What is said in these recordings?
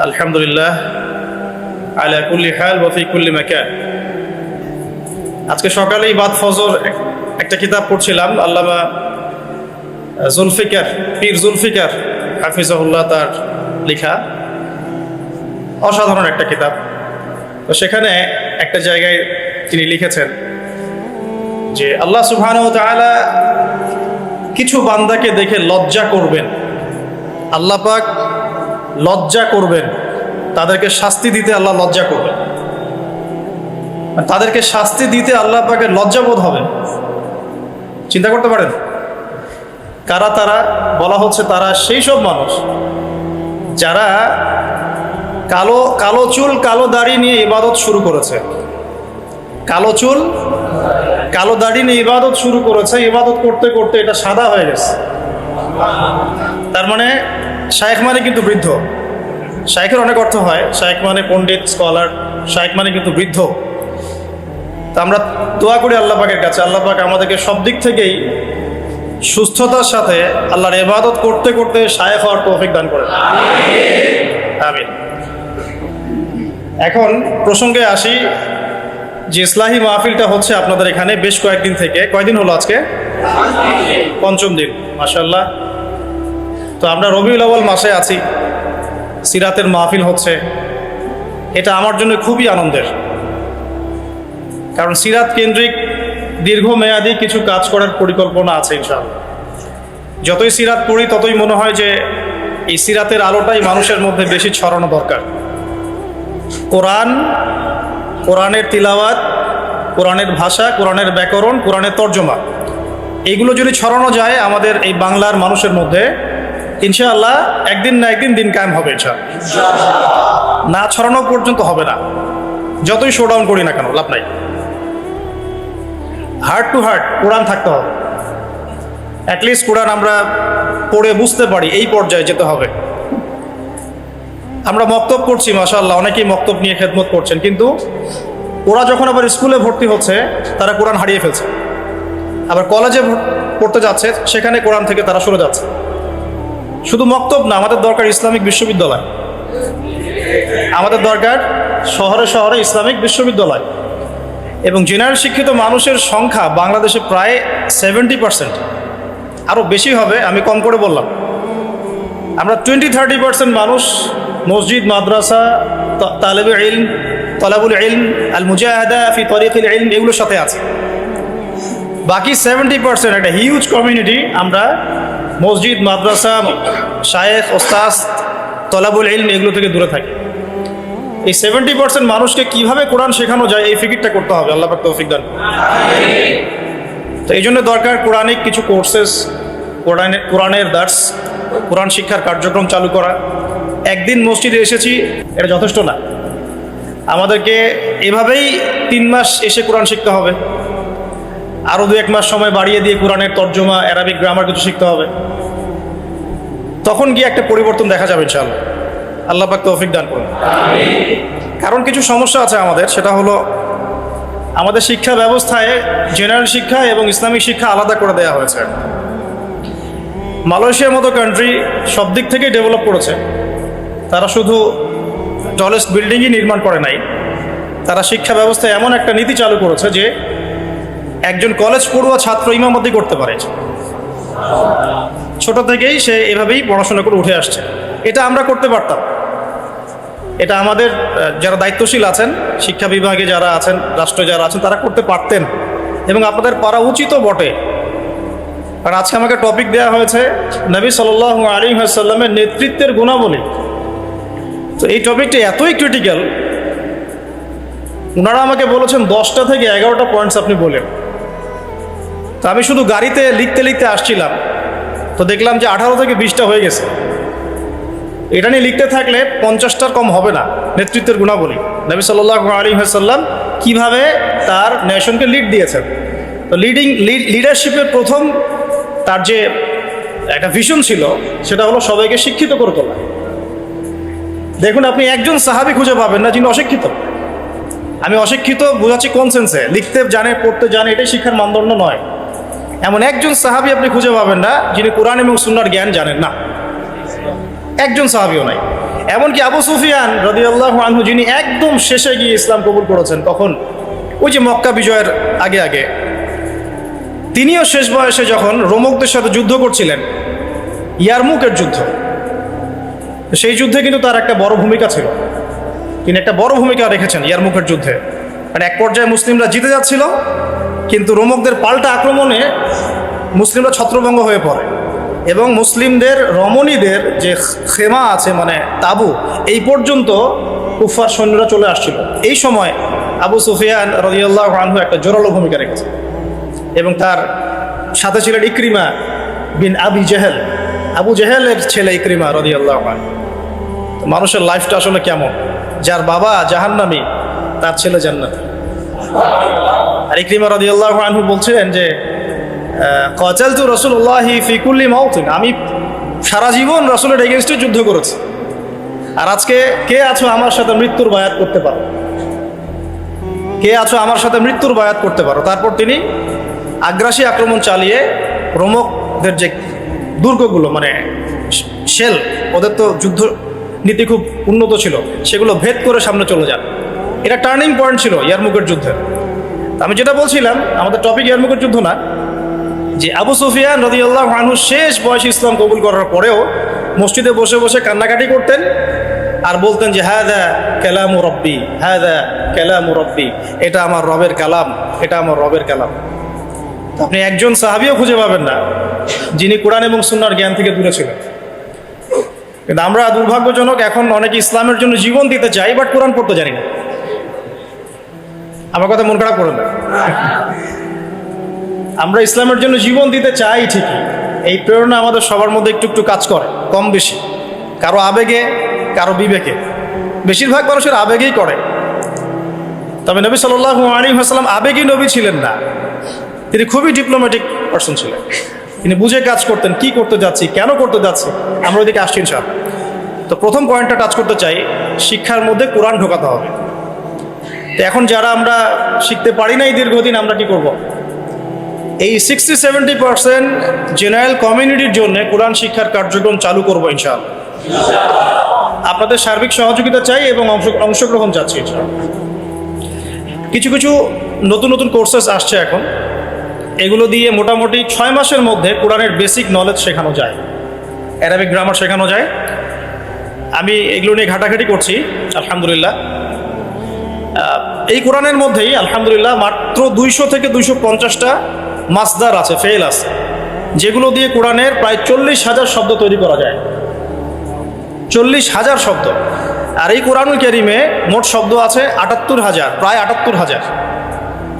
আলহামদুলিল্লাহ আলা কুল্লি হাল ওয়া ফি কুল্লি মাকান। আজকে সকালেই বাদ ফজর একটা কিতাব পড়ছিলাম, আল্লামা জুলফিকার, পীর জুলফিকার হাফিজাহুল্লাহ তার লেখা অসাধারণ একটা কিতাব। তো সেখানে একটা জায়গায় তিনি লিখেছেন যে আল্লাহ সুবহানাহু ওয়া তাআলা কিছু বান্দাকে দেখে লজ্জা করবেন, আল্লাহ পাক লজ্জা করবেন, তাদেরকে শাস্তি দিতে আল্লাহ লজ্জা করবেন, তাদেরকে শাস্তি দিতে আল্লাহ পাকের লজ্জাবোধ হবে। চিন্তা করতে পারেন কারা তারা? বলা হচ্ছে তারা সেই সব মানুষ যারা কালো কালো চুল কালো দাড়ি নিয়ে ইবাদত শুরু করেছে, কালো চুল কালো দাড়ি নিয়ে ইবাদত শুরু করেছে, ইবাদত করতে করতে এটা সাদা হয়ে গেছে। তার মানে শায়েখ মানে কিন্তু বৃদ্ধ। শায়েখের অনেক অর্থ হয়, শায়েখ মানে পণ্ডিত, স্কলার, শায়েখ মানে কিন্তু বৃদ্ধ। তা আমরা দোয়া করি আল্লাহ পাকের কাছে, আল্লাহ পাক আমাদেরকে সব দিক থেকেই সুস্থতার সাথে আল্লাহর ইবাদত করতে করতে শায়েখ হওয়ার তৌফিক দান করেন, আমিন। এখন প্রসঙ্গে আসি যে ইসলাহি মাহফিলটা হচ্ছে আপনাদের এখানে বেশ কয়েকদিন থেকে। কয়দিন হলো আজকে? পঞ্চম দিন, মাশাআল্লাহ। তো আমরা রবিউল আউয়াল মাসে আছি, সিরাতের মাহফিল হচ্ছে। এটা আমার জন্য খুবই আনন্দের, কারণ সিরাত কেন্দ্রিক দীর্ঘমেয়াদী কিছু কাজ করার পরিকল্পনা আছে ইনশাআল্লাহ। যতই সিরাত পড়ি ততই মনে হয় যে এই সিরাতের আলোটাই মানুষের মধ্যে বেশি ছড়ানো দরকার। কোরআন, কোরআনের তিলাওয়াত, কোরআনের ভাষা, কোরআনের ব্যাকরণ, কোরআনের তর্জমা, এইগুলো যদি ছড়ানো যায় আমাদের এই বাংলার মানুষের মধ্যে, ইনশাআল্লাহ একদিন না একদিন দিন কায়েম হবে। না ছড়ানো পর্যন্ত হবে না, যতই শোডাউন করি না কেন লাভ নাই। হার্ট টু হার্ট কোরআন থাকতে হবে, অ্যাটলিস্ট কোরআন আমরা পড়ে বুঝতে পারি, এই পর্যায়ে যেতে হবে। আমরা মক্তব করছি, মাশাআল্লাহ, অনেকেই মক্তব নিয়ে খেদমত করছেন, কিন্তু ওরা যখন আবার স্কুলে ভর্তি হচ্ছে তারা কোরআন হারিয়ে ফেলছে, আবার কলেজে পড়তে যাচ্ছে সেখানে কোরআন থেকে তারা সরে যাচ্ছে। শুধু মক্তব না, আমাদের দরকার ইসলামিক বিশ্ববিদ্যালয়, আমাদের দরকার শহরে শহরে ইসলামিক বিশ্ববিদ্যালয়। এবং জেনারেল শিক্ষিত মানুষের সংখ্যা বাংলাদেশে প্রায় 70%, আরও বেশি হবে, আমি কম করে বললাম। আমরা 20-30% মানুষ মসজিদ, মাদ্রাসা, তালেবে ইলম, তলাবুল ইলম, আল মুজাহাদা ফি তরিকুল ইলম, এগুলোর সাথে আছে। বাকি 70% একটা হিউজ কমিউনিটি আমরা মসজিদ, মাদ্রাসা, শায়েখ, ওস্তাদ, তলাবুল ইলম এগুলো থেকে দূরে থাকি। এই 70% মানুষকে কিভাবে কোরআন শেখানো যায় এই ফিকিরটা করতে হবে, আল্লাহ পাক তৌফিক দান। তো এই জন্য দরকার কোরআনিক কিছু কোর্সেস, কোরআনের দার্স, কোরআন শিক্ষার কার্যক্রম চালু করা। একদিন মসজিদে এসেছি এটা যথেষ্ট না, আমাদেরকে এভাবেই 3 মাস এসে কোরআন শিখতে হবে, আরও 2-1 মাস সময় বাড়িয়ে দিয়ে কোরআনের তর্জমা, অ্যারাবিক গ্রামার কিছু শিখতে হবে। তখন গিয়ে একটা পরিবর্তন দেখা যাবে ইনশাআল্লাহ, আল্লাহ পাক তৌফিক দান করুন। কারণ কিছু সমস্যা আছে আমাদের, সেটা হলো আমাদের শিক্ষা ব্যবস্থায় জেনারেল শিক্ষা এবং ইসলামিক শিক্ষা আলাদা করে দেওয়া হয়েছে। মালয়েশিয়ার মতো কান্ট্রি সব দিক থেকেই ডেভেলপ করেছে, তারা শুধু টলেস্ট বিল্ডিংই নির্মাণ করে নাই, তারা শিক্ষা ব্যবস্থায় এমন একটা নীতি চালু করেছে যে একজন কলেজ পড়ুয়া ছাত্র ইমামতি করতে পারে, ছোট থেকেই সে এভাবেই পড়াশোনা করে উঠে আসছে। এটা আমরা করতে পারতাম, এটা আমাদের যারা দায়িত্বশীল আছেন, শিক্ষা বিভাগে যারা আছেন, রাষ্ট্রে যারা আছেন, তারা করতে পারতেন এবং আপনাদের পারা উচিতও বটে। কারণ আজকে আমাকে টপিক দেওয়া হয়েছে নবী সাল্লাল্লাহু আলাইহি ওয়াসাল্লামের নেতৃত্বের গুণাবলী। তো এই টপিকটা এতই ক্রিটিক্যাল, ওনারা আমাকে বলেছেন 10টা থেকে 11টা পয়েন্টস আপনি বলেন। তো আমি শুধু গাড়িতে লিখতে লিখতে আসছিলাম, তো দেখলাম যে 18 থেকে 20টা হয়ে গেছে। এটা নিয়ে লিখতে থাকলে 50টার কম হবে না। নেতৃত্বের গুণাবলী, নবী সাল্লাল্লাহু আলাইহি ওয়াসাল্লাম কীভাবে তার নেশনকে লিড দিয়েছেন। তো লিডারশিপের প্রথম তার যে একটা ভিশন ছিল সেটা হলো সবাইকে শিক্ষিত করে তোলা। দেখুন, আপনি একজন সাহাবী খুঁজে পাবেন না যিনি অশিক্ষিত। আমি অশিক্ষিত বোঝাচ্ছি কোন সেন্সে, লিখতে জানে, পড়তে জানে, এটাই শিক্ষার মানদণ্ড নয়। এমন একজন সাহাবী আপনি খুঁজে পাবেন না যিনি কোরআন এবং সুন্নাহর জ্ঞান জানেন না, একজন সাহাবীও নাই। এমনকি আবু সুফিয়ান রাদিয়াল্লাহু আনহু, যিনি একদম শেষে গিয়ে ইসলাম কবুল করেছেন, তখন ওই যে মক্কা বিজয়ের আগে আগে, তিনিও শেষ বয়সে যখন রোমকদের সাথে যুদ্ধ করছিলেন, ইয়ারমুকের যুদ্ধ, সেই যুদ্ধে কিন্তু তার একটা বড় ভূমিকা ছিল। তিনি একটা বড় ভূমিকা রেখেছেন ইয়ারমুকের যুদ্ধে। মানে এক পর্যায়ে মুসলিমরা জিতে যাচ্ছিল, কিন্তু রোমকদের পাল্টা আক্রমণে মুসলিমরা ছত্রভঙ্গ হয়ে পড়ে এবং মুসলিমদের রমণীদের যে খেমা আছে, মানে তাবু, এই পর্যন্ত কুফার সৈন্যরা চলে আসছিল। এই সময় আবু সুফিয়ান রাদিয়াল্লাহু আনহু একটা জোরালো ভূমিকা রেখেছে এবং তার সাথে ছিলেন ইকরিমা বিন আবি জেহেল, আবু জেহেলের ছেলে ইকরিমা রাদিয়াল্লাহু আনহু। মানুষের লাইফটা আসলে কেমন, যার বাবা জাহান্নামী তার ছেলে জান্নাতি। আর ইকরিমা রাদিয়াল্লাহু আনহু বলছেন যে কাতালতু রাসূলুল্লাহি ফি কুল্লি মাওতিন, আমি সারা জীবন রাসূলের এগেইনস্টে যুদ্ধ করেছি, আর আজকে কে আছো আমার সাথে মৃত্যুর বায়াত করতে পারো, কে আছো আমার সাথে মৃত্যুর বায়াত করতে পারো। তারপর তিনি আগ্রাসী আক্রমণ চালিয়ে রোমকদের যে দুর্গগুলো, মানে শেল, ওদের তো যুদ্ধ নীতি খুব উন্নত ছিল, সেগুলো ভেদ করে সামনে চলে যান। এটা টার্নিং পয়েন্ট ছিল ইয়ারমুকের যুদ্ধের। আমি যেটা বলছিলাম, আমাদের টপিক ইয়ারমুকের যুদ্ধ না, যে আবু সুফিয়ান রাদিয়াল্লাহু আনহু শেষ বয়সে ইসলাম কবুল করার পরেও মসজিদে বসে বসে কান্নাকাটি করতেন আর বলতেন যে হাদা কালামু রব্বি, হাদা কালামু রব্বি, এটা আমার রবের কালাম, এটা আমার রবের কালাম। আপনি একজন সাহাবীও খুঁজে পাবেন না যিনি কোরআন এবং সুন্নাহর জ্ঞান থেকে দূরে ছিলেন। কিন্তু আমরা দুর্ভাগ্যজনক, এখন অনেকে ইসলামের জন্য জীবন দিতে চাই, বাট কোরআন পড়তে জানি না। আমার কথা মন খারাপ করেন না। আমরা ইসলামের জন্য জীবন দিতে চাই ঠিকই, এই প্রেরণা আমাদের সবার মধ্যে একটু একটু কাজ করে, কম বেশি, কারো আবেগে, কারো বিবেকে, বেশিরভাগ মানুষের আবেগেই করে। তবে নবী সাল্লাল্লাহু আলাইহি ওয়াসাল্লাম আবেগী নবী ছিলেন না, তিনি খুবই ডিপ্লোম্যাটিক পারসন ছিলেন। তিনি বুঝে কাজ করতেন, কি করতে যাচ্ছি, কেন করতে যাচ্ছি। আমরা ওইদিকে আসছি ইনশাআল্লাহ। তো প্রথম পয়েন্টটা টাচ করতে চাই, শিক্ষার মধ্যে কোরআন ঢোকাতে হবে। তো এখন যারা আমরা শিখতে পারি না এই দীর্ঘদিন, আমরা কি করব? এই 60-70% জেনারেল কমিউনিটির জন্য কোরআন শিক্ষার কার্যক্রম চালু করবো ইনশাআল্লাহ। আপনাদের সার্বিক সহযোগিতা চাই এবং অংশগ্রহণ চাচ্ছি ইনশাআল্লাহ। কিছু কিছু নতুন নতুন কোর্সেস আসছে এখন, এগুলো দিয়ে মোটামুটি 6 মাসের মধ্যে কোরআনের বেসিক নলেজ শেখানো যায়, অ্যারাবিক গ্রামার শেখানো যায়। আমি এগুলো নিয়ে ঘাটাঘাটি করছি আলহামদুলিল্লাহ। এই কোরআনের মধ্যেই আলহামদুলিল্লাহ মাত্র 200 থেকে 250টা মাসদার আছে, ফেল আছে, যেগুলো দিয়ে কোরআনের প্রায় 40,000 শব্দ তৈরি করা যায়। 40,000 শব্দ। আর এই কোরআনুল কারীমে মোট শব্দ আছে 78,000, প্রায় 78,000,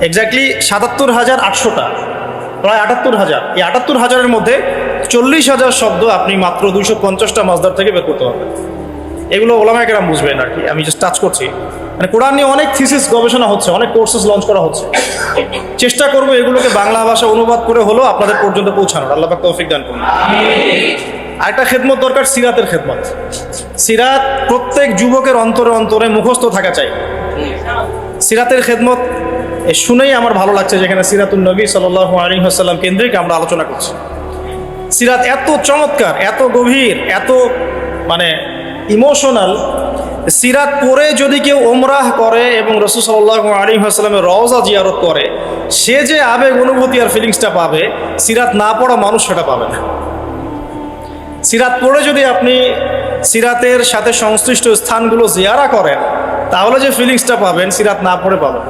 এক্স্যাক্টলি 77,800টা, প্রায় 78,000। এই 78,000-এর মধ্যে 40,000 শব্দ আপনি মাত্র 250টা মাসদার থেকে বের করতে পারবেন। এগুলো ওলামায়ে কেরাম বুঝবেন আর কি, আমি জাস্ট টাচ করছি। মানে কোরআন নিয়ে অনেক থিসিস গবেষণা হচ্ছে, অনেক কোর্সেস লঞ্চ করা হচ্ছে। চেষ্টা করবো এগুলোকে বাংলা ভাষা অনুবাদ করে হলো আপনাদের পর্যন্ত পৌঁছানোর। আল্লাহ পাক তৌফিক দান করুন। আরেকটা খেদমত দরকার, সিরাতের খেদমত। সিরাত প্রত্যেক যুবকের অন্তরে অন্তরে মুখস্থ থাকা চাই। সিরাতের খেদমত শুনেই আমার ভালো লাগছে, যেখানে সিরাতুন নবী সাল্লাল্লাহু আলাইহি ওয়াসাল্লাম কেন্দ্রিক আমরা আলোচনা করছি। সিরাত এত চমৎকার, এত গভীর, এত মানে ইমোশনাল। সিরাত পড়ে যদি কেউ ওমরাহ করে এবং রাসূল সাল্লাল্লাহু আলাইহি ওয়াসাল্লামের রওজা জিয়ারত করে, সে যে আবেগ, অনুভূতি আর ফিলিংসটা পাবে, সিরাত না পড়া মানুষ সেটা পাবে না। সিরাত পড়ে যদি আপনি সিরাতের সাথে সংশ্লিষ্ট স্থানগুলো জিয়ারা করেন, তাহলে যে ফিলিংসটা পাবেন, সিরাত না পড়ে পাবেন।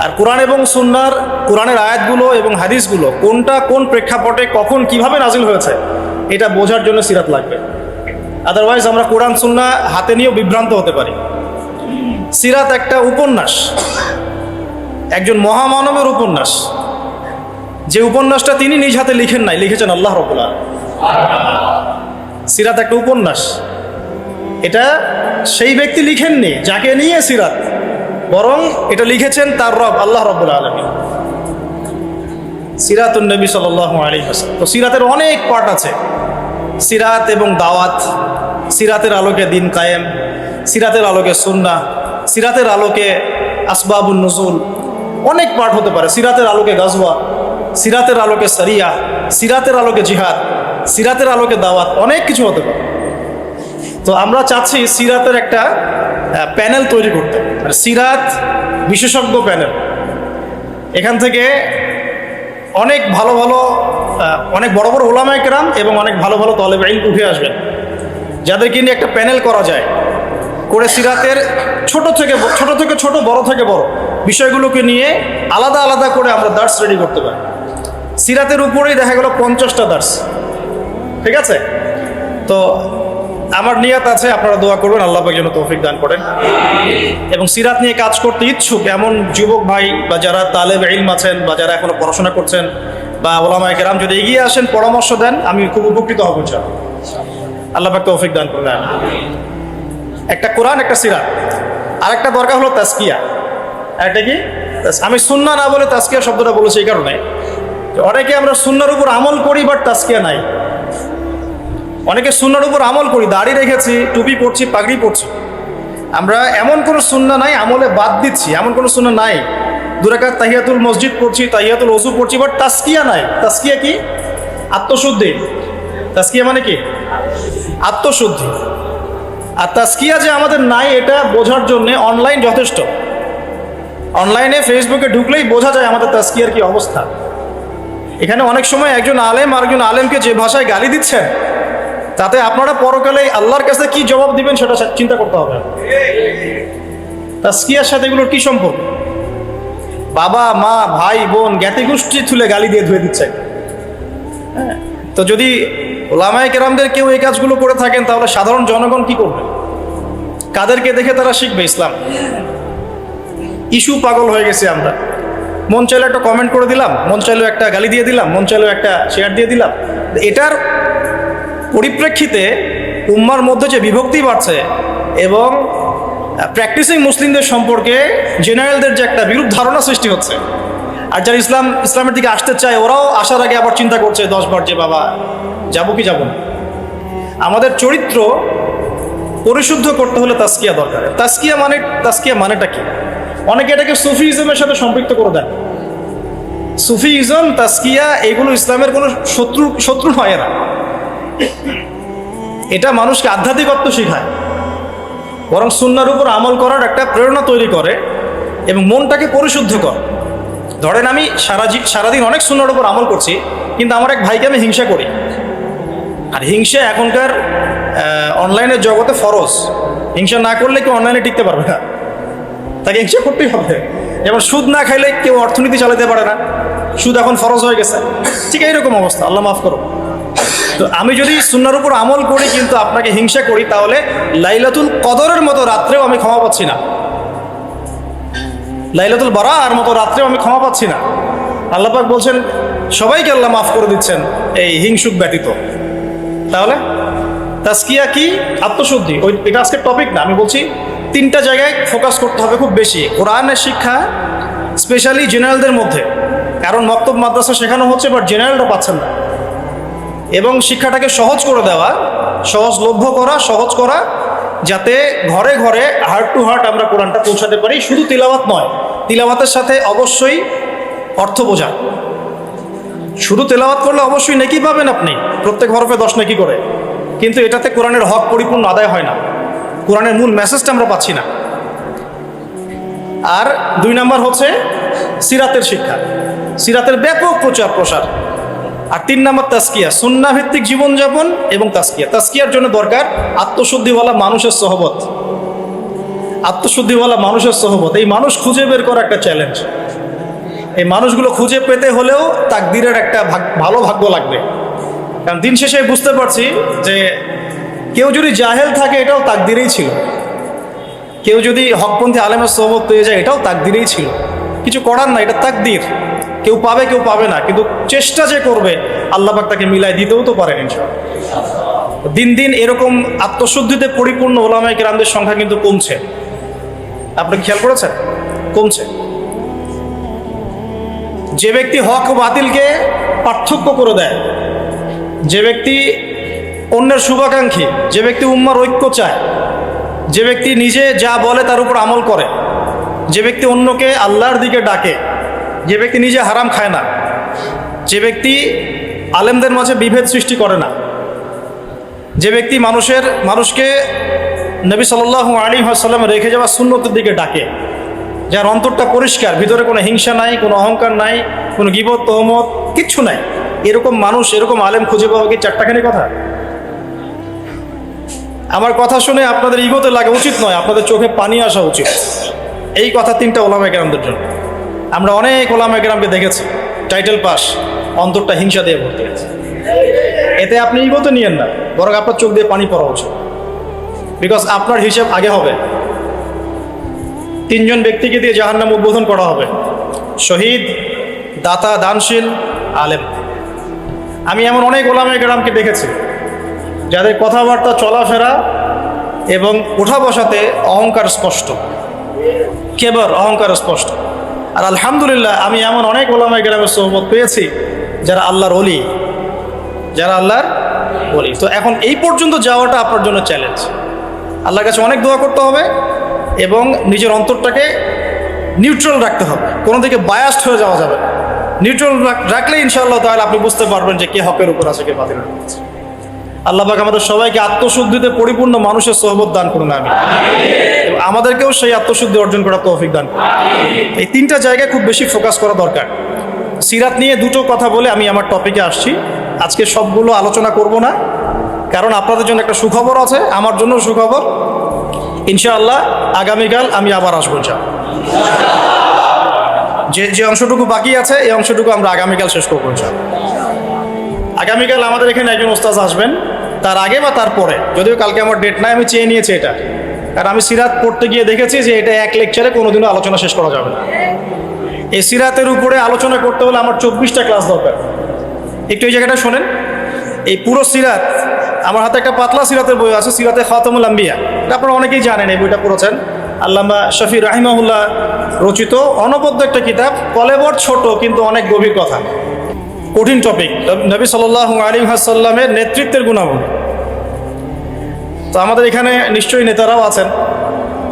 আর কোরআন এবং সুন্নাহর, কোরআনের আয়াতগুলো এবং হাদিসগুলো কোনটা কোন প্রেক্ষাপটে কখন কিভাবে নাজিল হয়েছে, এটা বোঝার জন্য সিরাত লাগবে। আদারওয়াইজ আমরা কোরআন সুন্নাহ হাতে নিয়েও বিভ্রান্ত হতে পারি। সিরাত একটা উপন্যাস, একজন মহামানবের উপন্যাস, যে উপন্যাসটা তিনি নিজ হাতে লিখেন নাই, লিখেছেন আল্লাহ রাব্বুল আলামিন। সিরাত একটা উপন্যাস, এটা সেই ব্যক্তি লিখেননি যাকে নিয়ে সিরাত, বরং এটা লিখেছেন তার রব আল্লাহ রাব্বুল আলামিন। সিরাতুন নবী সাল্লাল্লাহু আলাইহি ওয়াসাল্লাম। তো সিরাতের অনেক পার্ট আছে, সিরাত এবং দাওয়াত, সিরাতের আলোকে দিন কায়েম, সিরাতের আলোকে সুন্নাহ, সিরাতের আলোকে আসবাবুন নুজুল, অনেক পার্ট হতে পারে। সিরাতের আলোকে গাজওয়া, সিরাতের আলোকে সারিয়া, সিরাতের আলোকে জিহাদ, সিরাতের আলোকে দাওয়াত, অনেক কিছু হতে পারে। তো তো আমরা চাচ্ছি সিরাতের একটা প্যানেল তৈরি করতে, আর সিরাত বিশেষজ্ঞ প্যানেল। এখান থেকে অনেক ভালো ভালো অনেক বড় বড় ওলামায়ে কেরাম এবং অনেক ভালো ভালো তলেবে ইলম উঠে আসবেন, যাদেরকে নিয়ে একটা প্যানেল করা যায়, করে সিরাতের ছোট থেকে ছোট বড় থেকে বড় বিষয়গুলোকে নিয়ে আলাদা আলাদা করে আমরা দার্স রেডি করতে পারি। সিরাতের উপরেই দেখা গেল 50টা দার্স, ঠিক আছে? তো আমার নিয়ত আছে, আপনারা দোয়া করবেন আল্লাহ পাক যেন তৌফিক দান করেন। এবং সিরাত নিয়ে কাজ করতে ইচ্ছুক এমন যুবক ভাই বা যারা তালেব ইলম আছেন বা যারা এখনো পড়াশোনা করছেন বা ওলামায়ে কেরাম যদি এগিয়ে আসেন, পরামর্শ দেন, আমি খুব উপকৃত হব ইনশাআল্লাহ। আল্লাহ পাক তৌফিক দান করবেন। একটা কোরআন, একটা সিরাত, আর একটা দরকার হলো তাজকিয়া। একটা কি? আমি সুন্নাহ না বলে তাজকিয়া শব্দটা বলেছি এই কারণে, অনেকে আমরা সুন্নাহর উপর আমল করি বাট তাজকিয়া নাই। অনেকে সুন্নাহর উপর আমল করি, দাড়ি রেখেছি, টুপি পরছি, পাগড়ি পরছি, আমরা এমন কোনো সুন্নাহ নাই, আমলে বাদ দিচ্ছি এমন কোনো সুন্নাহ নাই। 2 রাকাত তাহিয়াতুল মসজিদ পড়ছি, তাহিয়াতুল ওযু পড়ছি, বাট তাজকিয়া নাই। তাজকিয়া কি? আত্মশুদ্ধি। তাজকিয়া মানে কি? আত্মশুদ্ধি। আর তাজকিয়া যে আমাদের নাই এটা বোঝার জন্য অনলাইন যথেষ্ট। অনলাইনে ফেসবুকে ঢুকলেই বোঝা যায় আমাদের তাজকিয়ার কি অবস্থা। এখানে অনেক সময় একজন আলেম আরেকজন আলেমকে যে ভাষায় গালি দিচ্ছেন, তাতে আপনারা পরকালে আল্লাহর কাছে কি জবাব দিবেন সেটা চিন্তা করতে হবে। তাজকিয়ার সাথে এগুলোর কি সম্পর্ক? বাবা মা ভাই বোন জ্ঞাতি গোষ্ঠী তুলে গালি দিয়ে ধুয়ে দিচ্ছে। তো যদি ওলামায়ে কেরামদের কেউ এই কাজগুলো করে থাকেন, তাহলে সাধারণ জনগণ কি করবে? কাদেরকে দেখে তারা শিখবে ইসলাম? ইস্যু পাগল হয়ে গেছে আমরা। মন চাইলে একটা কমেন্ট করে দিলাম, মন চাইলেও একটা গালি দিয়ে দিলাম, মন চাইলেও একটা শেয়ার দিয়ে দিলাম। এটার পরিপ্রেক্ষিতে উম্মার মধ্যে যে বিভক্তি বাড়ছে এবং প্র্যাকটিসিং মুসলিমদের সম্পর্কে জেনারেলদের যে একটা বিরূপ ধারণা সৃষ্টি হচ্ছে, আর যারা ইসলামের দিকে আসতে চায় ওরাও আসার আগে আবার চিন্তা করছে 10 বার যে বাবা যাবো কি যাবো না। আমাদের চরিত্র পরিশুদ্ধ করতে হলে তাজকিয়া দরকার। তাজকিয়া মানেটা কি? অনেকে এটাকে সুফিইজমের সাথে সম্পৃক্ত করে দেন। সুফিইজম, তাজকিয়া এগুলো ইসলামের কোনো শত্রু হয় না। এটা মানুষকে আধ্যাত্মিকত্ব শেখায়, বরং সুন্নাহর উপর আমল করার একটা প্রেরণা তৈরি করে এবং মনটাকে পরিশুদ্ধ করে। ধরেন আমি সারাদিন অনেক সুন্নাহর উপর আমল করছি, কিন্তু আমার এক ভাইকে আমি হিংসা করি। আর হিংসা এখনকার অনলাইনের জগতে ফরজ। হিংসা না করলে কেউ অনলাইনে টিকতে পারবে না, তাকে হিংসা করতেই হবে। যেমন সুদ না খাইলে কেউ অর্থনীতি চালাতে পারে না, সুদ এখন ফরজ হয়ে গেছে। ঠিক এইরকম অবস্থা, আল্লাহ মাফ করো। তো আমি যদি সুন্নাহর উপর আমল করি কিন্তু আপনাকে হিংসা করি, তাহলে লাইলাতুল কদরের মতো রাত্রেও আমি ক্ষমা পাচ্ছি না, লাইলাতুল বারার মতো রাত্রেও আমি ক্ষমা পাচ্ছি না। আল্লাহ পাক বলছেন সবাইকে আল্লাহ মাফ করে দিচ্ছেন এই হিংসুক ব্যতীত। তাহলে তাজকিয়া কি? আত্মশুদ্ধি। এটা আজকের টপিক না, আমি বলছি 3টা জায়গায় ফোকাস করতে হবে খুব বেশি। কোরআনের শিক্ষা স্পেশালি জেনারেলদের মধ্যে, কারণ মক্তব মাদ্রাসা শেখানো হচ্ছে বাট জেনারেলরা পাচ্ছেন না। এবং শিক্ষাটাকে সহজ করে দেওয়া, সহজলভ্য করা, সহজ করা, যাতে ঘরে ঘরে হার্ট টু হার্ট আমরা কোরআনটা পৌঁছাতে পারি। শুধু তিলাওয়াত নয়, তিলাওয়াতের সাথে অবশ্যই অর্থ বোঝা। শুধু তেলাওয়াত করলে অবশ্যই নেকি পাবেন আপনি, প্রত্যেক হরফে 10 নেকি করে, কিন্তু এটাতে কোরআনের হক পরিপূর্ণ আদায় হয় না, কোরআনের মূল মেসেজটা আমরা পাচ্ছি না। আর 2 নাম্বার হচ্ছে সিরাতের শিক্ষা, সিরাতের ব্যাপক প্রচার প্রসার। আর 3 নাম্বার তাজকিয়া, সুন্নাহ ভিত্তিক জীবনযাপন এবং তাজকিয়া। তাজকিয়ার জন্য দরকার আত্মশুদ্ধিওয়ালা মানুষের সহবত। আত্মশুদ্ধিওয়ালা মানুষের সহবত, এই মানুষ খুঁজে বের করা একটা চ্যালেঞ্জ। এই মানুষগুলো খুঁজে পেতে হলেও তাকদীরের একটা ভালো ভাগ্য লাগবে। কারণ দিন শেষে বুঝতে পারছি যে কেউ যদি জাহেল থাকে এটাও তাকদীরেই ছিল, কেউ যদি হকপন্থী আলেমের সোহবত পেয়ে যায় এটাও তাকদীরেই ছিল। কিছু করার না, এটা তাকদীর। কেউ পাবে কেউ পাবে না, কিন্তু চেষ্টা যে করবে আল্লাহ পাক তাকে মিলাই দিতেও তো পারেন ইনশাআল্লাহ। দিন দিন এরকম আত্মশুদ্ধিতে পরিপূর্ণ ওলামায়ে কেরামদের সংখ্যা কিন্তু কমছে। আপনি খেয়াল করেছেন? কমছে। যে ব্যক্তি হক ও বাতিলকে পার্থক্য করে দেয়, যে ব্যক্তি অন্যের শুভাকাঙ্ক্ষী, যে ব্যক্তি উম্মার ঐক্য চায়, যে ব্যক্তি নিজে যা বলে তার উপর আমল করে, যে ব্যক্তি অন্যকে আল্লাহর দিকে ডাকে, যে ব্যক্তি নিজে হারাম খায় না, যে ব্যক্তি আলেমদের মাঝে বিভেদ সৃষ্টি করে না, যে ব্যক্তি মানুষকে নবী সাল্লাল্লাহু আলাইহি ওয়াসাল্লাম রেখে যাওয়া সুন্নতের দিকে ডাকে, যার অন্তরটা পরিষ্কার, ভিতরে কোনো হিংসা নাই, কোনো অহংকার নাই, কোনো গীবত তহমত কিচ্ছু নাই, এরকম মানুষ, এরকম আলেম খুঁজে পাওয়া কি চারটাখানি কথা? আমার কথা শুনে আপনাদের ইগোতে লাগা উচিত নয়, আপনাদের চোখে পানি আসা উচিত। এই কথা 3টা ওলামায়ে কেরামদের জন্য। আমরা অনেক ওলামায়ে কেরামকে দেখেছি টাইটেল পাস, অন্তরটা হিংসা দিয়ে ভর্তি আছে। এতে আপনি ইগোতে নিয়েন না, বরং আপনার চোখ দিয়ে পানি পড়া উচিত। বিকজ আপনার হিসাব আগে হবে। 3 জন ব্যক্তিকে দিয়ে জাহান্নাম উদ্বোধন করা হবে: শহীদ, দাতা, দানশীল, আলেম। আমি এমন অনেক ওলামায়ে কেরামকে দেখেছি যাদের কথাবার্তা, চলাফেরা এবং ওঠা বসাতে অহংকার স্পষ্ট, কেবল অহংকার স্পষ্ট। আর আলহামদুলিল্লাহ আমি এমন অনেক ওলামায়ে কেরামের সোহবত পেয়েছি যারা আল্লাহর ওলি, যারা আল্লাহর ওলি। তো এখন এই পর্যন্ত যাওয়াটা আপনার জন্য চ্যালেঞ্জ। আল্লাহর কাছে অনেক দোয়া করতে হবে এবং নিজের অন্তরটাকে নিউট্রাল রাখতে হবে, কোনো দিকে বায়াসড হয়ে যাওয়া যাবে না। নিউট্রাল রাখলে ইনশাআল্লাহ তাহলে আপনি বুঝতে পারবেন যে কে হকের উপর আছে, কে বাতিলের উপর আছে। আল্লাহ পাক আমাদের সবাইকে আত্মশুদ্ধিতে পরিপূর্ণ মানুষের সোহবত দান করুন, আমি আমাদেরকেও সেই আত্মশুদ্ধি অর্জন করার তৌফিক দান করুন। এই 3টা জায়গায় খুব বেশি ফোকাস করা দরকার। সিরাত নিয়ে 2টো কথা বলে আমি আমার টপিকে আসছি। আজকে সবগুলো আলোচনা করব না, কারণ আপনাদের জন্য একটা সুখবর আছে, আমার জন্য সুখবর। ইনশাআল্লাহ আগামীকাল আমি আবার আসবো। যে অংশটুকু বাকি আছে এই অংশটুকু আমরা আগামীকাল শেষ করবো। আগামীকাল আমাদের এখানে একজন ওস্তাদ আসবেন, তার আগে বা তারপরে, যদিও কালকে আমার ডেট নাই, আমি চেয়ে নিয়েছি এটা, কারণ আমি সিরাত পড়তে গিয়ে দেখেছি যে এটা এক লেকচারে কোনোদিনও আলোচনা শেষ করা যাবে না। এই সিরাতের উপরে আলোচনা করতে হলে আমার 24টা ক্লাস দরকার। একটু এই জায়গাটা শোনেন। এই পুরো সিরাত, আমার হাতে একটা পাতলা সিরাতের বই আছে, সিরাতে খাতামুল আম্বিয়া, আপনারা অনেকেই জানেন, এই বইটা পড়েছেন। আল্লামা শফি রাহিমাহুল্লাহ রচিত অনবদ্য একটা কিতাব, কলেবর ছোট কিন্তু অনেক গভীর কথা, কঠিন টপিক, নবী সাল্লাল্লাহু আলাইহি ওয়াসাল্লামের নেতৃত্বের গুণাবলী। তো আমাদের এখানে নিশ্চয়ই নেতারাও আছেন।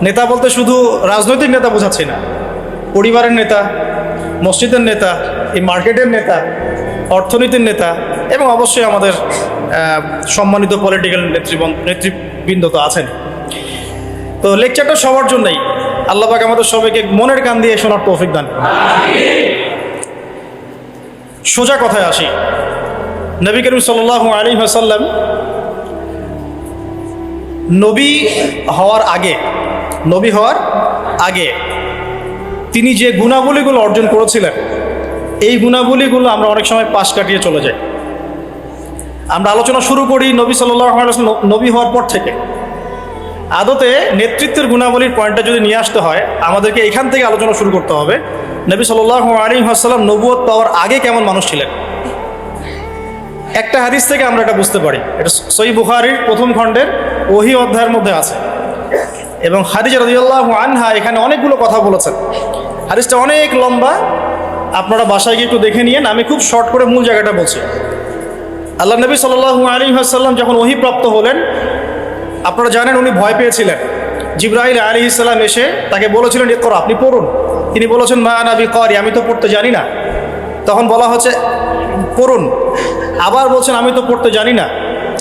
নেতা বলতে শুধু রাজনৈতিক নেতা বোঝাচ্ছি না, পরিবারের নেতা, মসজিদের নেতা, এই মার্কেটের নেতা, অর্থনীতির নেতা এবং অবশ্যই আমাদের সম্মানিত পলিটিক্যাল নেতৃবৃন্দ তো আছেন। তো লেকচারটা সবার জন্যই। আল্লাহ পাক আমাদের সবাইকে মনের কান দিয়ে শোনার তৌফিক দান করুন। সোজা কথায় আসি। নবী করিম সাল্লাল্লাহু আলাইহি ওয়াসাল্লাম নবী হওয়ার আগে তিনি যে গুণাবলীগুলো অর্জন করেছিলেন, এই গুণাবলীগুলো আমরা অনেক সময় পাশ কাটিয়ে চলে যাই। আমরা আলোচনা শুরু করি নবী সাল্লাল্লাহু আলাইহি ওয়াসাল্লাম নবী হওয়ার পর থেকে। আদতে নেতৃত্বের গুণাবলীর পয়েন্টটা যদি নিয়ে আসতে হয়, আমাদেরকে এখান থেকে আলোচনা শুরু করতে হবে। নবী সাল্লাল্লাহু আলাইহি ওয়াসাল্লাম নবুয়ত পাওয়ার আগে কেমন মানুষ ছিলেন। একটা হাদিস থেকে আমরা এটা বুঝতে পারি। এটা সহিহ বুখারীর 1ম খণ্ডের ওহী অধ্যায়ের মধ্যে আছে এবং খাদিজা রাদিয়াল্লাহু আনহা এখানে অনেকগুলো কথা বলেছেন। হাদিসটা অনেক লম্বা, আপনারা বাসায় গিয়ে একটু দেখে নিয়েন। আমি খুব শর্ট করে মূল জায়গাটা বলছি। আল্লাহ নবী সাল্লাল্লাহু আলাইহি ওয়াসাল্লাম যখন ওহী প্রাপ্ত হলেন, আপনারা জানেন উনি ভয় পেয়েছিলেন। জিবরাইল আলাইহিস সালাম এসে তাকে বলেছিলেন, ইকরা, আপনি পড়ুন। তিনি বলেছেন, মা আনা বিকারি, আমি তো পড়তে জানি না। তখন বলা হচ্ছে পড়ুন, আবার বলছেন আমি তো পড়তে জানি না।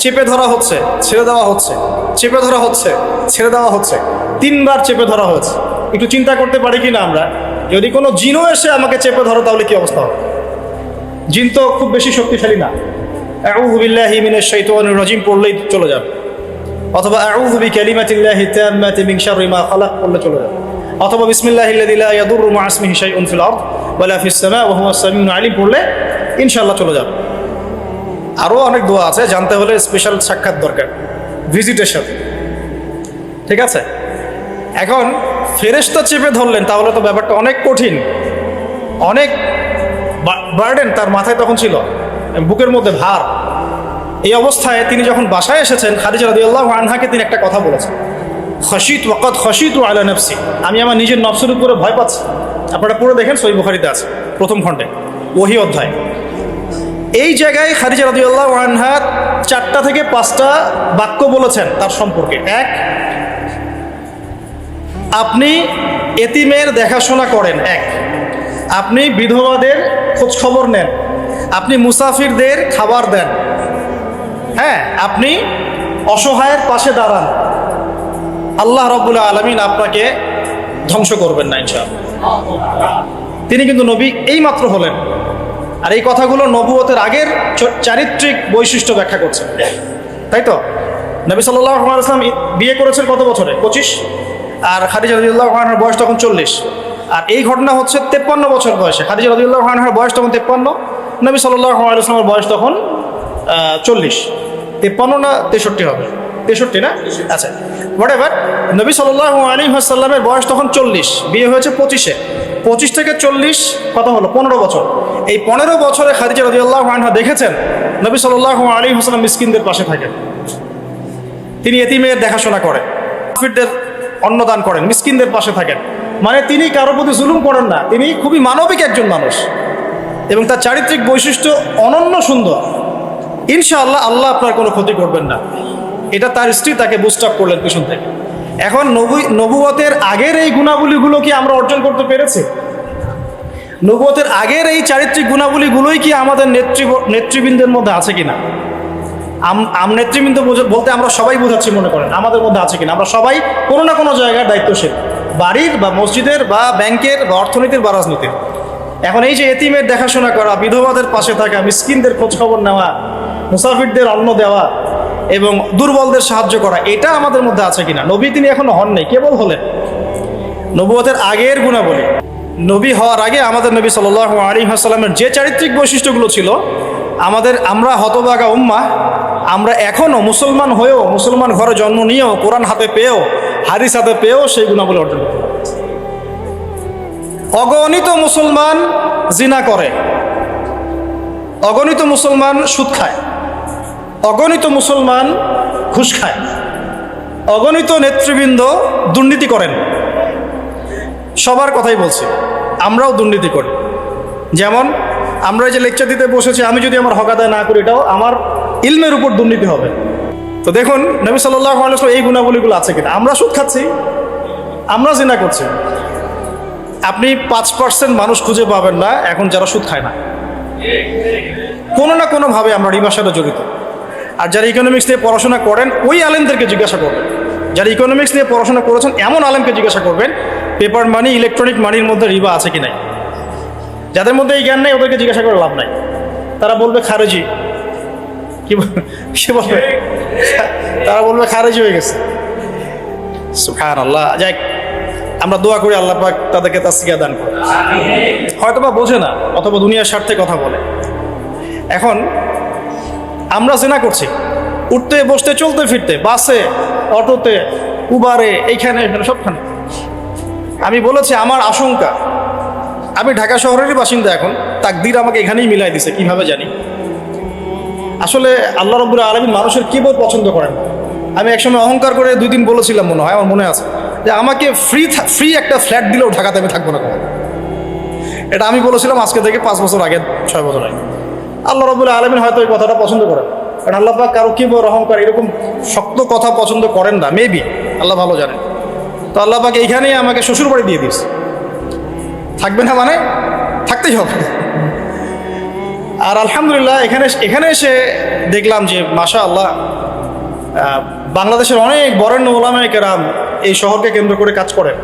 চেপে ধরা হচ্ছে, ছেড়ে দেওয়া হচ্ছে, চেপে ধরা হচ্ছে, ছেড়ে দেওয়া হচ্ছে, 3বার চেপে ধরা হয়েছে। একটু চিন্তা করতে পারি কি না আমরা, যদি কোনো জিনও এসে আমাকে চেপে ধরো তাহলে কি অবস্থা হবে? জিন তো খুব বেশি শক্তিশালী না। আউযু বিল্লাহি মিনাশ শাইতানির রাজিম পড়লেই চলে যাবে, অথবা আউযু বিকালিমাতিল্লাহি তাম্মাতি মিন শাররি মা খালাক পড়লে চলে যাবে, অথবা বিসমিল্লাহিল্লাযী লা ইয়াদুররু মা ইসমিহি শাইউন ফিল আরদ ওয়া লা ফিস সামা ওয়া হুয়াস সামিউল আলিম পড়লে ইনশাআল্লাহ চলে যাবে। আরও অনেক দোয়া আছে, জানতে হলে স্পেশাল সাক্ষাৎ দরকার, ভিজিটেশন। ঠিক আছে? এখন ফেরেশতা চেপে ধরলেন, তাহলে তো ব্যাপারটা অনেক কঠিন, অনেক বার্ডেন তার মাথায় তখন ছিল, বুকের মধ্যে ভার। এই অবস্থায় তিনি যখন বাসায় এসেছেন, খাদিজা রাদিয়াল্লাহু আনহাকে তিনি একটা কথা বলেছেন, খাশিতু আলা নাফসি, আমি আমার নিজের নফসের উপরে ভয় পাচ্ছি। আপনারা পুরো দেখেন, সহিহ বুখারীতে আছে 1ম খণ্ডে ওহী অধ্যায়। এই জায়গায় খাদিজা রাদিয়াল্লাহু আনহা 4টা থেকে 5টা বাক্য বলেছেন তার সম্পর্কে। 1, আপনি এতিমের দেখাশোনা করেন। 1, আপনি বিধবাদের খোঁজ খবর নেন। আপনি মুসাফিরদের খাবার দেন। হ্যাঁ, আপনি অসহায়ের পাশে দাঁড়ান, আল্লাহ রাব্বুল আলামিন আপনাকে ধ্বংস করবেন না ইনশাআল্লাহ। তিনি কিন্তু নবী এই মাত্র হলেন, আর এই কথাগুলো নবুয়তের আগের চারিত্রিক বৈশিষ্ট্য ব্যাখ্যা করছে, তাই তো? নবী সাল্লাল্লাহু আলাইহি ওয়াসাল্লাম বিয়ে করেছেন কত বছরে? 25। আর খাদিজা রাদিয়াল্লাহু আনহার বয়স তখন 40। আর এই ঘটনা হচ্ছে 53 বছর বয়সে। খাদিজা রাদিয়াল্লাহু আনহার বয়স তখন 53, নবী সাল্লাল্লাহু আলাইহি ওয়াসাল্লামের বয়স তখন 40। 53 না 63 হবে? 63 না? আচ্ছা, হোয়াট এভার। নবী সাল্লাল্লাহু আলাইহি ওয়াসাল্লামের বয়স তখন 40, বিয়ে হয়েছে 25-এ। 25 থেকে 40 কত হলো? 15 বছর। এই 15 বছরে খাদিজা রাদিয়াল্লাহু আনহা দেখেছেন নবী সাল্লাল্লাহু আলাইহি ওয়াসাল্লাম মিসকিনদের পাশে থাকেন, তিনি এতিমের দেখাশোনা করেন, মুসাফিরদের অন্নদান করেন, মিসকিনদের পাশে থাকেন। মানে তিনি কারোর প্রতি জুলুম করেন না, তিনি খুবই মানবিক একজন মানুষ, এবং তার চারিত্রিক বৈশিষ্ট্য অনন্য সুন্দর। ইনশাআল্লাহ আল্লাহ আপনার কোনো ক্ষতি করবেন না। এটা তার স্ত্রী তাকে বুস্ট আপ করলেন পিছন থেকে। এখন নবুয়তের আগের এই গুণাবলীগুলো কি আমরা অর্জন করতে পেরেছি? নবুয়তের আগের এই চারিত্রিক গুণাবলীগুলোই কি আমাদের নেতৃবৃন্দের মধ্যে আছে কিনা? নেতৃবৃন্দ বলতে আমরা সবাই বোঝাচ্ছি মনে করেন, আমাদের মধ্যে আছে কিনা? আমরা সবাই কোনো না কোনো জায়গায় দায়িত্বশীল, বাড়ির বা মসজিদের বা ব্যাংকের বা অর্থনীতির বা রাজনীতির। এখন এই যে এতিমের দেখাশোনা করা, বিধবাদের পাশে থাকা, মিসকিনদের খোঁজখবর নেওয়া, মুসাফিরদের অন্ন দেওয়া এবং দুর্বলদের সাহায্য করা, এটা আমাদের মধ্যে আছে কিনা? নবী তিনি এখনো হন নাই, কেবল হলেন। নবুয়তের আগের গুণাবলী, নবী হওয়ার আগে আমাদের নবী সাল্লাল্লাহু আলাইহি ওয়াসাল্লামের যে চারিত্রিক বৈশিষ্ট্যগুলো ছিল, আমরা হতভাগা উম্মাহ, আমরা এখনও মুসলমান হয়েও, মুসলমান ঘরে জন্ম নিয়েও, কোরআন হাতে পেয়েও, হাদিস হাতে পেয়েও সেই গুণাবলী অর্জন করতে পারি। অগণিত মুসলমান জিনা করে, অগণিত মুসলমান সুদ খায়, অগণিত মুসলমান ঘুষ খায়, অগণিত নেতৃবৃন্দ দুর্নীতি করেন। সবার কথাই বলছি, আমরাও দুর্নীতি করি। যেমন আমরা যে লেকচার দিতে বসেছি, আমি যদি আমার হক আদায় না করি, এটাও আমার ইলমের উপর দুর্নীতি হবে। তো দেখুন নবী সাল্লাল্লাহু আলাইহি ওয়াসাল্লাম এই গুণাবলীগুলো আছে কিনা? আমরা সুদ খাচ্ছি, আমরা জিনা করছি। আপনি 5% মানুষ খুঁজে পাবেন না এখন যারা সুদ খায় না। কোনো না কোনোভাবে আমরা রিবার সাথে জড়িত। আর যারা ইকোনমিক্স নিয়ে পড়াশোনা করেন, ওই আলেমদেরকে জিজ্ঞাসা করবেন। যারা ইকোনমিক্স নিয়ে পড়াশোনা করেছেন এমন আলেমকে জিজ্ঞাসা করবেন পেপার মানি, ইলেকট্রনিক মানির মধ্যে রিবা আছে কি নাই। যাদের মধ্যে এই জ্ঞান নেই ওদেরকে জিজ্ঞাসা করে লাভ নাই, তারা বলবে খারেজি। কি বলবে? তারা বলবে খারেজি হয়ে গেছে। সুবহানাল্লাহ। যাই, আমরা দোয়া করি আল্লাহ পাক তাদেরকে তাসকিয়া দান করে। হয়তো বা বোঝে না, অথবা দুনিয়ার স্বার্থে কথা বলে। এখন আমরা জিনা করছি, উঠতে বসতে, চলতে ফিরতে, বাসে, অটোতে, উবারে, এইখানে এখানে সবখানে। আমি বলেছি আমার আশঙ্কা, আমি ঢাকা শহরেরই বাসিন্দা, এখন তাকদীর আমাকে এখানেই মিলাই দিছে, কিভাবে জানি। আসলে আল্লাহ রাব্বুল আলামিন মানুষের কিবোর্ড পছন্দ করেন। আমি একসময় অহংকার করে 2 দিন বলেছিলাম, মনে হয় আমার মনে আছে, যে আমাকে ফ্রি একটা ফ্ল্যাট দিলেও ঢাকাতে আমি থাকবো না কখনো। এটা আমি বলেছিলাম আজকে থেকে 5 বছর আগে, 6 বছর আগে। আল্লাহ রাব্বুল আলামিন হয়তো এই কথাটা পছন্দ করেন, কারণ আল্লাহ পাক কারো কিবোর অহংকার এরকম শক্ত কথা পছন্দ করেন না, মেবি, আল্লাহ ভালো জানেন। তো আল্লাহ পাক এইখানেই আমাকে শ্বশুর বাড়ি দিয়ে দিস, থাকবে না মানে থাকতেই হবে। আর আলহামদুলিল্লাহ এখানে এসে দেখলাম যে মাশাআল্লাহ বাংলাদেশের অনেক বরেণ্য উলামায়ে কেরাম এই শহরকে কেন্দ্র করে কাজ করেন।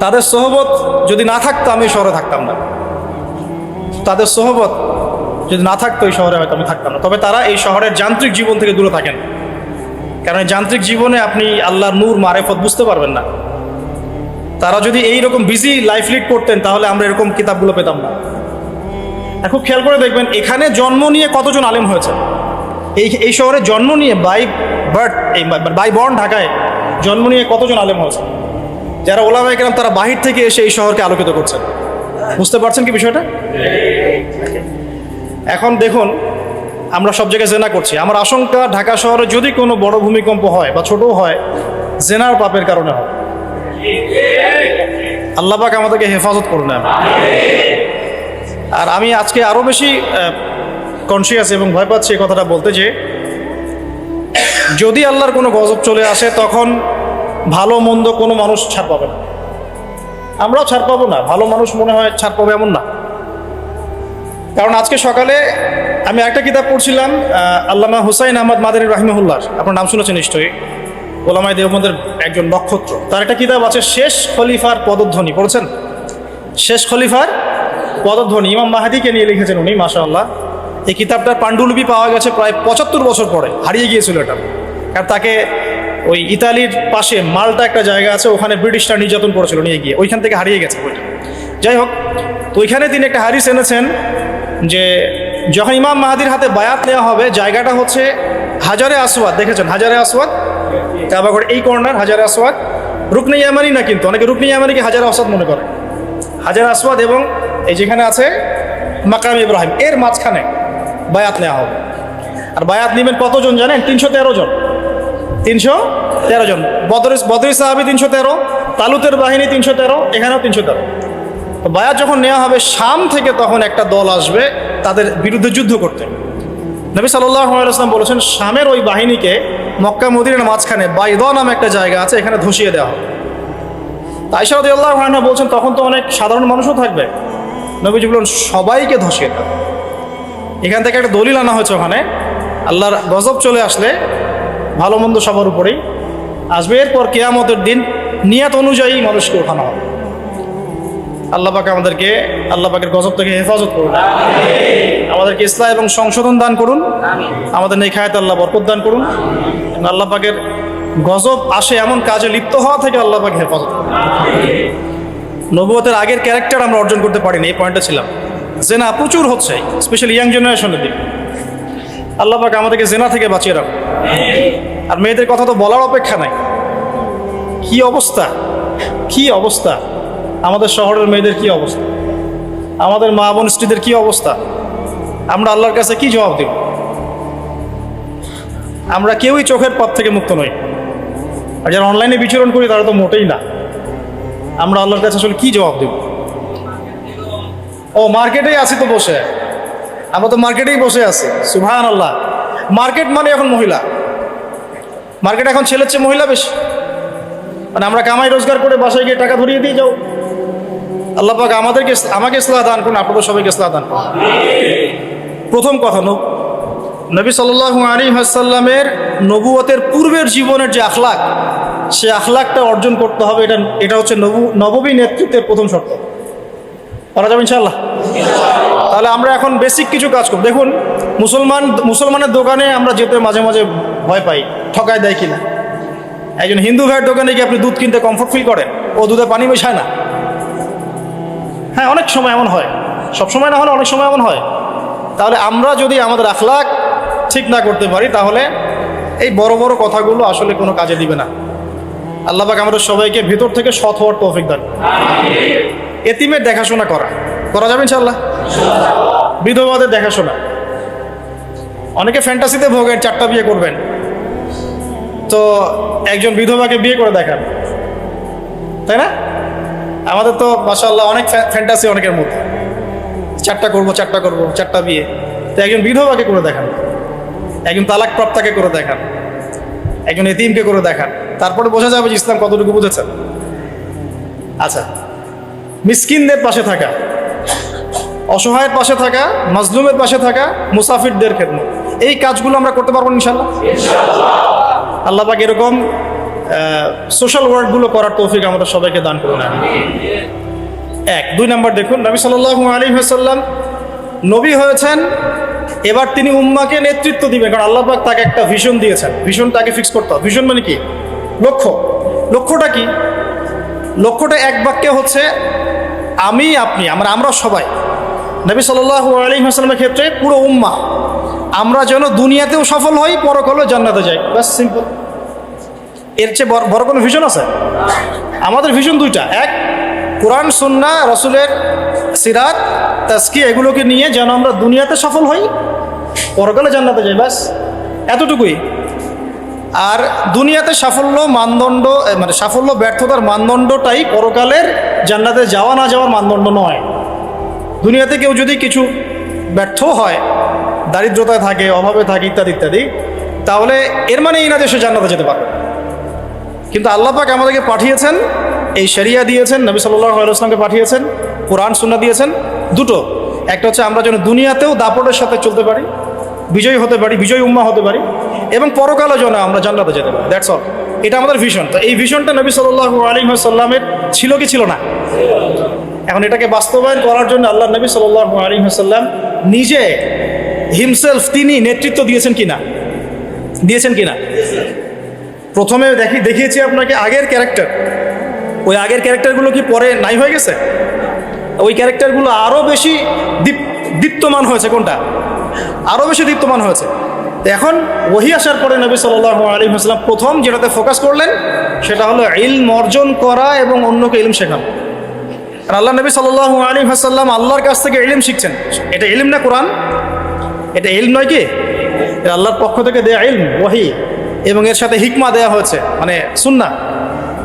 তাদের সোহবত যদি না থাকতো আমি শহরে থাকতাম না, তাদের সোহবত যদি না থাকতো এই শহরে হয়তো আমি থাকতাম না। তবে তারা এই শহরের যান্ত্রিক জীবন থেকে দূরে থাকেন, কারণ যান্ত্রিক জীবনে আপনি আল্লাহর নূর মারেফত বুঝতে পারবেন না। তারা যদি এইরকম বিজি লাইফ লিড করতেন তাহলে আমরা এরকম কিতাবগুলো পেতাম না। খুব খেয়াল করে দেখবেন এখানে জন্ম নিয়ে কতজন আলেম হয়েছে। এই শহরে জন্ম নিয়ে বাই বর্ন ঢাকায় জন্ম নিয়ে কতজন আলেম হয়েছে, যারা ওলামায়ে কেরাম তারা বাহির থেকে এসে এই শহরকে আলোকিত করছেন। বুঝতে পারছেন কি বিষয়টা? এখন দেখুন আমরা সব জায়গায় জেনা করছি। আমার আশঙ্কা ঢাকা শহরে যদি কোনো বড় ভূমিকম্প হয় বা ছোটও হয়, জেনার পাপের কারণে হয়। আল্লাহ পাক আমাদেরকে হেফাজত করুন। আর আমি আজকে আরও বেশি কনসিয়াস এবং ভয় পাচ্ছি এই কথাটা বলতে, যে যদি আল্লাহর কোনো গজব চলে আসে তখন ভালো মন্দ কোনো মানুষ ছাড় পাবে না, আমরাও ছাড় পাবো না। ভালো মানুষ মনে হয় ছাড় পাবে এমন না। কারণ আজকে সকালে আমি একটা কিতাব পড়ছিলাম, আল্লামা হুসাইন আহমদ মাদানী রাহিমাহুল্লাহ, আপনার নাম শুনেছেন নিশ্চয়ই, ওলামায়ে দেওবন্দের একজন নক্ষত্র। তার একটা কিতাব আছে শেষ খলিফার পদধ্বনি, পড়েছেন? শেষ খলিফার পদধ্বনি, ইমাম মাহাদিকে নিয়ে লিখেছেন উনি, মাশাআল্লাহ। এই কিতাবটার পাণ্ডুলিপি পাওয়া গেছে প্রায় 75 বছর পরে, হারিয়ে গিয়েছিল এটা। কারণ তাকে ওই ইতালির পাশে মাল্টা একটা জায়গা আছে, ওখানে ব্রিটিশরা নির্যাতন করেছিল, নিয়ে গিয়ে ওইখান থেকে হারিয়ে গেছে বইটা। যাই হোক, তো ওইখানে তিনি একটা হাদিস এনেছেন যে যখন ইমাম মাহাদির হাতে বায়াত নেওয়া হবে, জায়গাটা হচ্ছে হাজারে আসওয়াদ, দেখেছেন হাজারে আসওয়াদ, কাবাগড় এই কর্নার হাজারে আসওয়াদ, রুকনে ইয়ামানি না, কিন্তু অনেকে রুকনে ইয়ামানিকে হাজারে আসওয়াদ মনে করে। হাজারে আসওয়াদ এবং এই যেখানে আছে মাকাম ইব্রাহিম, এর মাঝখানে বায়াত নেওয়া হবে। আর বায়াত নেবেন কতজন জানেন? 313 জন। 313 জন। বদরি সাহাবী 313, তালুতের বাহিনী 313, এখানেও 313। তো বায়াত যখন নেওয়া হবে শাম থেকে, তখন একটা দল আসবে তাদের বিরুদ্ধে যুদ্ধ করতে। নবী সাল্লাল্লাহু আলাইহি ওয়াসাল্লাম বলেছেন শামের ওই বাহিনীকে মক্কা মদিনার মাঝখানে বাইদা নামে একটা জায়গা আছে, এখানে ধসিয়ে দেওয়া হবে। আয়েশা রাদিয়াল্লাহু আনহা বলছেন তখন তো অনেক সাধারণ মানুষও থাকবে, নবীজি বললেন সবাইকে ধসিয়ে দেওয়া। এখান থেকে একটা দলিল আনা হয়েছে, ওখানে আল্লাহর গজব চলে আসলে ভালো মন্দ সবার উপরেই আসবে, এরপর কিয়ামতের দিন নিয়াত অনুযায়ী মানুষকে ওঠানো হবে। আল্লাহ পাক আমাদেরকে আল্লাহ পাকের গজব থেকে হেফাজত করুন, আমাদেরকে ইসলাম এবং সংশোধন দান করুন, আমাদের নেখায়াত আল্লাহ বরকত দান করুন। আল্লাহ পাকের গজব আসে এমন কাজে লিপ্ত হওয়া থেকে আল্লাহ পাক হেফাজত করুন। নবুয়তের আগের ক্যারেক্টার আমরা অর্জন করতে পারিনি, এই পয়েন্টে ছিলাম। জেনা প্রচুর হচ্ছে, স্পেশালি ইয়াং জেনারেশনের দিকে। আল্লাহ পাক আমাদেরকে জেনা থেকে বাঁচিয়ে রাখুন। আর মেয়েদের কথা তো বলার অপেক্ষা নাই, কি অবস্থা, কি অবস্থা, আমাদের শহরের মেয়েদের কি অবস্থা, আমাদের মা বোন স্ত্রীদের কি অবস্থা। আমরা আল্লাহর কাছে কি জবাব দেব? আমরা কেউই চোখের পথ থেকে মুক্ত নই, আর যারা অনলাইনে বিচরণ করি তারা তো মোটেই না। আমরা আল্লাহর কাছে আসলে কি জবাব দেব? ও মার্কেটেই আছি তো বসে, আমরা তো মার্কেটেই বসে আছি। সুবহানাল্লাহ, মার্কেট মানে এখন মহিলা, মার্কেট এখন ছেলের চেয়ে মহিলা বেশি। মানে আমরা কামাই রোজগার করে বাসায় গিয়ে টাকা ধরিয়ে দিয়ে যাও। আল্লাহ পাক আমাকে ইসলাহ দান করুন, আপনাদের সবাইকে ইসলাহ দান করুন। প্রথম কথা, নবী সাল্লাল্লাহু আলাইহি ওয়াসাল্লামের নবুয়তের পূর্বের জীবনের যে আখলাক, সে আখলাকটা অর্জন করতে হবে। এটা হচ্ছে নববী নেতৃত্বের প্রথম শর্ত। করা যাবে ইনশাআল্লাহ? তাহলে আমরা এখন বেসিক কিছু কাজ করব। দেখুন, মুসলমানের দোকানে আমরা যেতে মাঝে মাঝে ভয় পাই, ঠকায় দেয় কিনা। একজন হিন্দু ভাইয়ের দোকানে গিয়ে আপনি দুধ কিনতে কমফোর্ট ফিল করেন, ও দুধে পানি মেশায় না। হ্যাঁ, অনেক সময় এমন হয়, সব সময় না হলে অনেক সময় এমন হয়। তাহলে আমরা যদি আমাদের আখলাক ঠিক না করতে পারি, তাহলে এই বড় বড় কথাগুলো আসলে কোনো কাজে দিবে না। আল্লাহ পাক আমাদের সবাইকে ভেতর থেকে সৎ হওয়ার তৌফিক দান। এতিমের দেখাশোনা করা যাবে ইনশাআল্লাহ? বিধবাদের দেখাশোনা, অনেকে ফ্যান্টাসিতে ভোগেন 4টা বিয়ে করবেন, তো একজন বিধবাকে বিয়ে করে দেখান, তাই না? আমাদের তো মাশাআল্লাহ অনেক ফ্যান্টাসি অনেকের মধ্যে, 4টা করবো 4টা বিয়ে। তো একজন বিধবাকে করে দেখান, একজন তালাক প্রাপ্তাকে করে দেখান, একজন এতিমকে করে দেখান, তারপরে বোঝা যাবে যে ইসলাম কতটুকু বুঝেছেন। আচ্ছা, মিসকিনদের পাশে থাকা, অসহায়ের পাশে থাকা, মাজলুমের পাশে থাকা, মুসাফিরদের খেদমত, এই কাজগুলো আমরা করতে পারবো ইনশাআল্লাহ। আল্লাহ পাক এরকম সোশ্যাল ওয়ার্কগুলো করার তৌফিক আমাদের সবাইকে দান করুন। 1, 2 নাম্বার দেখুন, নবী সাল্লাল্লাহু আলাইহি ওয়াসাল্লাম নবী হয়েছেন, এবার তিনি উম্মাকে নেতৃত্ব দিবেন। কারণ আল্লাহ পাক তাকে একটা ভিশন দিয়েছেন, ভিশনটাকে ফিক্স করতে হবে। ভিশন মানে কি? লক্ষ্যটা কি? লক্ষ্যটা এক বাক্যে হচ্ছে আমি, আপনি, আমরা সবাই, নবী সাল্লাল্লাহু আলাইহি ওয়াসাল্লামের ক্ষেত্রে পুরো উম্মাহ, আমরা যেন দুনিয়াতেও সফল হই, পরকালেও জান্নাতে যাই। বাস, সিম্পল। এর চেয়ে বড় কোনো ভিশন আছে? আমাদের ভিশন 2টা। 1, কোরআন সুন্নাহ রাসূলের সিরাত তাজকিয়া এগুলোকে নিয়ে যেন আমরা দুনিয়াতে সফল হই, পরকালে জান্নাতে যাই। বাস, এতটুকুই। আর দুনিয়াতে সাফল্য মানদণ্ড, মানে সাফল্য ব্যর্থতার মানদণ্ডটাই পরকালের জান্নাতে যাওয়া না যাওয়ার মানদণ্ড নয়। দুনিয়াতে কেউ যদি কিছু ব্যর্থ হয়, দারিদ্রতায় থাকে, অভাবে থাকে, ইত্যাদি ইত্যাদি, তাহলে এর মানে এই না যে সে জান্নাতে যেতে পারবে। কিন্তু আল্লাহ পাক আমাদেরকে পাঠিয়েছেন, এই শরিয়া দিয়েছেন, নবী সাল্লাল্লাহু আলাইহি ওয়াসাল্লামকে পাঠিয়েছেন, কোরআন সুন্নাহ দিয়েছেন, দুটো। একটা হচ্ছে আমরা যেন দুনিয়াতেও দাপটের সাথে চলতে পারি, বিজয়ী হতে পারি, বিজয়ী উম্মাহ হতে পারি, এবং পরকালে যেন আমরা জান্নাতে যেতে পারি। That's all. এটা আমাদের ভিশন। তো এই ভিশনটা নবী সাল্লাল্লাহু আলাইহি ওয়াসাল্লামের ছিল কি ছিল না? এখন এটাকে বাস্তবায়ন করার জন্য আল্লাহ নবী সাল্লাল্লাহু আলাইহি ওয়াসাল্লাম নিজে হিমসেলফ তিনি নেতৃত্ব দিয়েছেন কিনা? দিয়েছেন কিনা? প্রথমে দেখিয়েছি আপনাকে আগের ক্যারেক্টার। ওই আগের ক্যারেক্টারগুলো কি পরে নাই হয়ে গেছে? ওই ক্যারেক্টারগুলো আরও বেশি দীপ্তমান হয়েছে। কোনটা? আরও বেশি দীপ্তমান হয়েছে। তো এখন ওহী আসার পরে নবী সাল্লাল্লাহু আলাইহি ওয়াসাল্লাম প্রথম যেটাতে ফোকাস করলেন সেটা হলো ইলম অর্জন করা এবং অন্যকে ইলম শেখানো। আর আল্লাহ নবী সাল্লাল্লাহু আলাইহি ওয়াসাল্লাম আল্লাহর কাছ থেকে ইলম শিখছেন। এটা ইলম না কোরআন? এটা ইলম নয় কি? এটা আল্লাহর পক্ষ থেকে দেয়া ইলম, ওহী, এবং এর সাথে হিকমা দেয়া হয়েছে, মানে সুন্নাহ।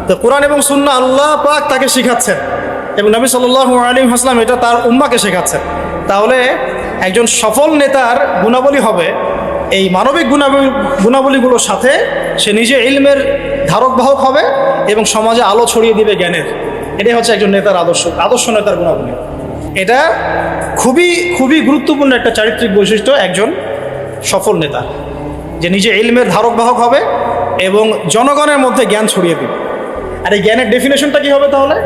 তো কোরআন এবং সুন্নাহ আল্লাহ পাক তাকে শিখাচ্ছেন এবং নবী সাল্লাল্লাহু আলাইহি ওয়াসাল্লাম এটা তার উম্মাকে শেখাচ্ছেন। তাহলে একজন সফল নেতার গুণাবলী হবে এই মানবিক গুণাবলীগুলোর সাথে সে নিজে ইলমের ধারক বাহক হবে এবং সমাজে আলো ছড়িয়ে দিবে জ্ঞানের। এটাই হচ্ছে একজন নেতার আদর্শ নেতার গুণাবলী। এটা খুবই খুবই গুরুত্বপূর্ণ একটা চারিত্রিক বৈশিষ্ট্য একজন সফল নেতা, যে নিজে ইলমের ধারক বাহক হবে এবং জনগণের মধ্যে জ্ঞান ছড়িয়ে দিবে। আর এই জ্ঞানের ডেফিনেশনটা কি হবে তাহলে?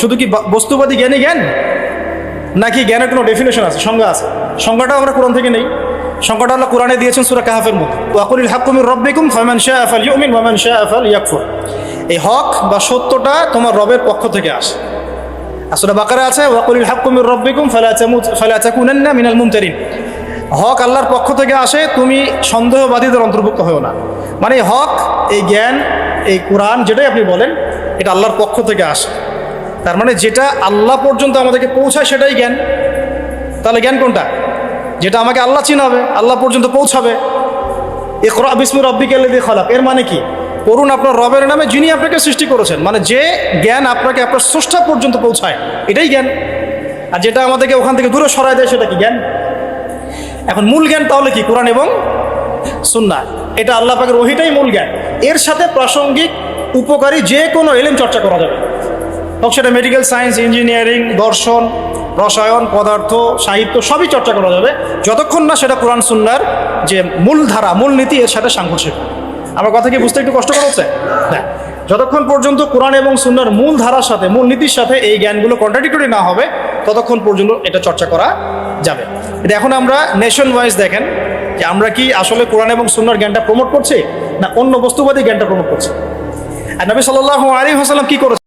শুধু কি বস্তুবাদী জ্ঞানই জ্ঞান, নাকি জ্ঞানের কোনো ডেফিনেশন আছে, সংজ্ঞা আছে? সংজ্ঞাটাও আমরা কোরআন থেকে নেই। সংজ্ঞাটা আল্লাহ কোরআনে দিয়েছেন সূরা কাহফের মধ্যে, ওয়াকুলিল হাক্কু মির রাব্বিকুম ফামান শাআ ফালইউমিন ওয়া মান শাআ ফালইয়াকফুর। এই হক বা সত্যটা তোমার রবের পক্ষ থেকে আসে। আর সূরা বাকারা আছে ওয়াকুলিল হাক্কু মির রাব্বিকুম ফালা তাকুনান্না মিনাল মুমতারিন। হক আল্লাহর পক্ষ থেকে আসে, তুমি সন্দেহবাদীদের অন্তর্ভুক্ত হও না। মানে হক, এই জ্ঞান, এই কোরআন যেটাই আপনি বলেন, এটা আল্লাহর পক্ষ থেকে আসে। তার মানে যেটা আল্লাহ পর্যন্ত আমাদেরকে পৌঁছায় সেটাই জ্ঞান। তাহলে জ্ঞান কোনটা? যেটা আমাকে আল্লাহ চিনাবে, আল্লাহ পর্যন্ত পৌঁছাবে। ইকরা বিসমি রাব্বিকাল্লাযী খালাক, এর মানে কি? পড়ুন আপনার রবের নামে যিনি আপনাকে সৃষ্টি করেছেন। মানে যে জ্ঞান আপনাকে আপনার স্রষ্টা পর্যন্ত পৌঁছায়, এটাই জ্ঞান। আর যেটা আমাদেরকে ওখান থেকে দূরে সরায় দেয় সেটা কি জ্ঞান? এখন মূল জ্ঞান তাহলে কি? কোরআন এবং সুন্নাহ। এটা আল্লাহ পাকের ওহীটাই মূল জ্ঞান। এর সাথে প্রাসঙ্গিক উপকারী যে কোনো ইলম চর্চা করা যাবে, হোক সেটা মেডিকেল সায়েন্স, ইঞ্জিনিয়ারিং, দর্শন, রসায়ন, পদার্থ, সাহিত্য, সবই চর্চা করা যাবে, যতক্ষণ না সেটা কোরআন সুন্নাহর যে মূল ধারা, মূল নীতি এর সাথে সাংঘর্ষিক। আমার কথা কি বুঝতে একটু কষ্ট হচ্ছে? হ্যাঁ, যতক্ষণ পর্যন্ত কোরআন এবং সুন্নাহর মূল ধারার সাথে, মূল নীতির সাথে এই জ্ঞানগুলো কন্ট্রাডিক্টরি না হবে, ততক্ষণ পর্যন্ত এটা চর্চা করা যাবে। এটা এখন আমরা নেশন ওয়াইজ দেখেন যে আমরা কি আসলে কোরআন এবং সুন্নাহর জ্ঞানটা প্রমোট করছি, না অন্য বস্তুবাদী জ্ঞানটা প্রমোট করছি। আর নবী সাল্লাল্লাহু আলাইহি ওয়াসাল্লাম কি করেছেন?